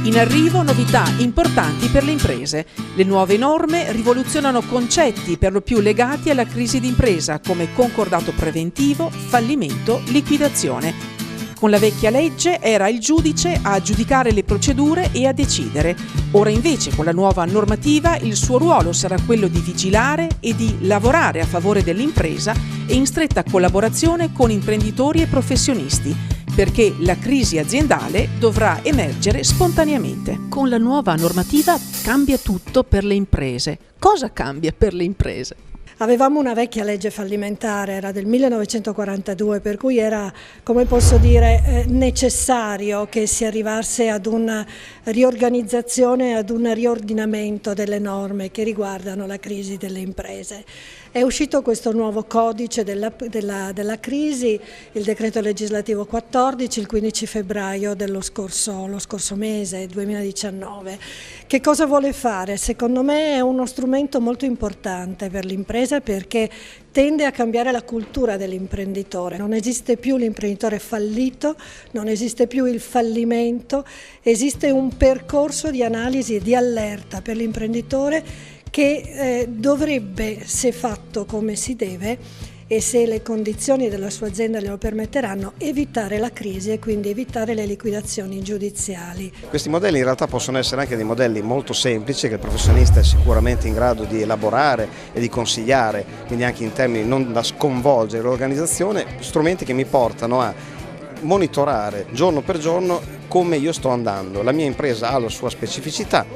In arrivo novità importanti per le imprese. Le nuove norme rivoluzionano concetti per lo più legati alla crisi d'impresa come concordato preventivo, fallimento, liquidazione. Con la vecchia legge era il giudice a giudicare le procedure e a decidere. Ora invece con la nuova normativa il suo ruolo sarà quello di vigilare e di lavorare a favore dell'impresa e in stretta collaborazione con imprenditori e professionisti, perché la crisi aziendale dovrà emergere spontaneamente. Con la nuova normativa cambia tutto per le imprese. Cosa cambia per le imprese? Avevamo una vecchia legge fallimentare, era del 1942, per cui era, come posso dire, necessario che si arrivasse ad una riorganizzazione, ad un riordinamento delle norme che riguardano la crisi delle imprese. È uscito questo nuovo codice della crisi, il decreto legislativo 14, il 15 febbraio lo scorso mese, 2019. Che cosa vuole fare? Secondo me è uno strumento molto importante per l'impresa perché tende a cambiare la cultura dell'imprenditore. Non esiste più l'imprenditore fallito, non esiste più il fallimento, esiste un percorso di analisi e di allerta per l'imprenditore che dovrebbe, se fatto come si deve e se le condizioni della sua azienda glielo permetteranno, evitare la crisi e quindi evitare le liquidazioni giudiziali. Questi modelli in realtà possono essere anche dei modelli molto semplici che il professionista è sicuramente in grado di elaborare e di consigliare, quindi anche in termini non da sconvolgere l'organizzazione, strumenti che mi portano a monitorare giorno per giorno come io sto andando. La mia impresa ha la sua specificità,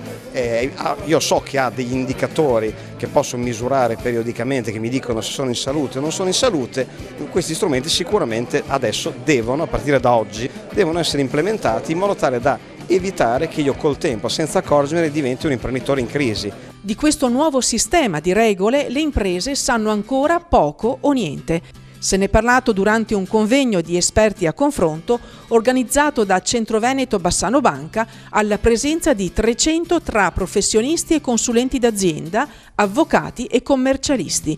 io so che ha degli indicatori che posso misurare periodicamente che mi dicono se sono in salute o non sono in salute. Questi strumenti sicuramente adesso devono, a partire da oggi, devono essere implementati in modo tale da evitare che io col tempo, senza accorgermi, diventi un imprenditore in crisi. Di questo nuovo sistema di regole le imprese sanno ancora poco o niente. Se ne è parlato durante un convegno di esperti a confronto organizzato da Centroveneto Bassano Banca alla presenza di 300 tra professionisti e consulenti d'azienda, avvocati e commercialisti,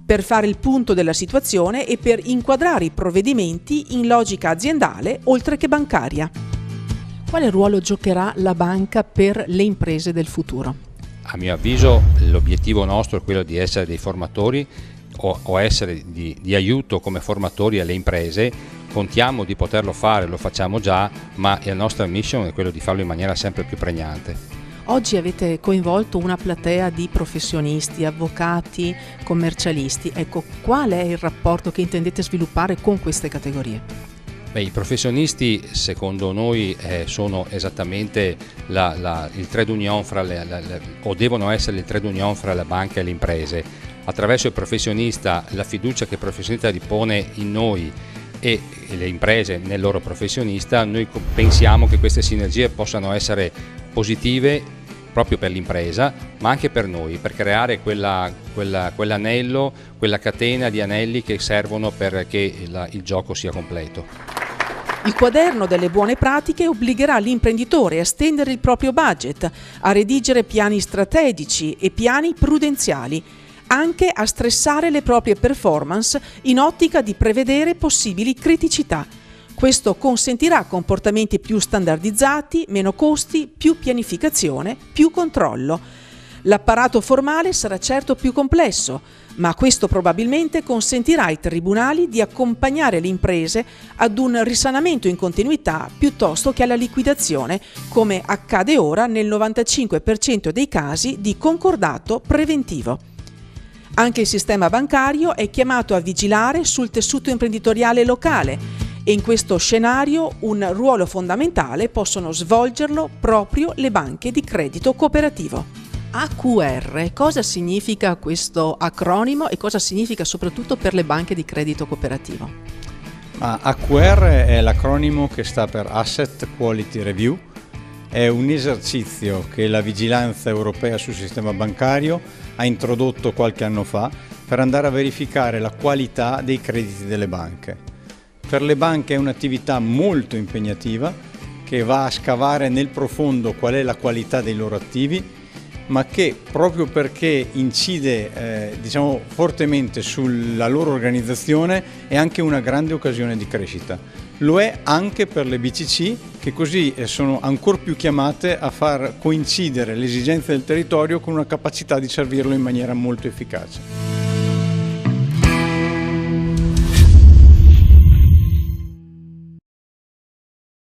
per fare il punto della situazione e per inquadrare i provvedimenti in logica aziendale oltre che bancaria. Quale ruolo giocherà la banca per le imprese del futuro? A mio avviso l'obiettivo nostro è quello di essere dei formatori o essere di aiuto come formatori alle imprese. Contiamo di poterlo fare, lo facciamo già, ma la nostra mission è quello di farlo in maniera sempre più pregnante. Oggi avete coinvolto una platea di professionisti, avvocati, commercialisti. Ecco, qual è il rapporto che intendete sviluppare con queste categorie? I professionisti secondo noi sono esattamente il trade union o devono essere il trade union fra la banca e le imprese. Attraverso il professionista, la fiducia che il professionista ripone in noi e le imprese nel loro professionista, noi pensiamo che queste sinergie possano essere positive proprio per l'impresa, ma anche per noi, per creare quell'anello, quella catena di anelli che servono perché il gioco sia completo. Il quaderno delle buone pratiche obbligherà l'imprenditore a stendere il proprio budget, a redigere piani strategici e piani prudenziali, anche a stressare le proprie performance in ottica di prevedere possibili criticità. Questo consentirà comportamenti più standardizzati, meno costi, più pianificazione, più controllo. L'apparato formale sarà certo più complesso, ma questo probabilmente consentirà ai tribunali di accompagnare le imprese ad un risanamento in continuità piuttosto che alla liquidazione, come accade ora nel 95% dei casi di concordato preventivo. Anche il sistema bancario è chiamato a vigilare sul tessuto imprenditoriale locale e in questo scenario un ruolo fondamentale possono svolgerlo proprio le banche di credito cooperativo. AQR, cosa significa questo acronimo e cosa significa soprattutto per le banche di credito cooperativo? AQR è l'acronimo che sta per Asset Quality Review, è un esercizio che la vigilanza europea sul sistema bancario ha introdotto qualche anno fa per andare a verificare la qualità dei crediti delle banche. Per le banche è un'attività molto impegnativa che va a scavare nel profondo qual è la qualità dei loro attivi, ma che proprio perché incide fortemente sulla loro organizzazione è anche una grande occasione di crescita. lo è anche per le BCC, che così sono ancor più chiamate a far coincidere le esigenze del territorio con una capacità di servirlo in maniera molto efficace.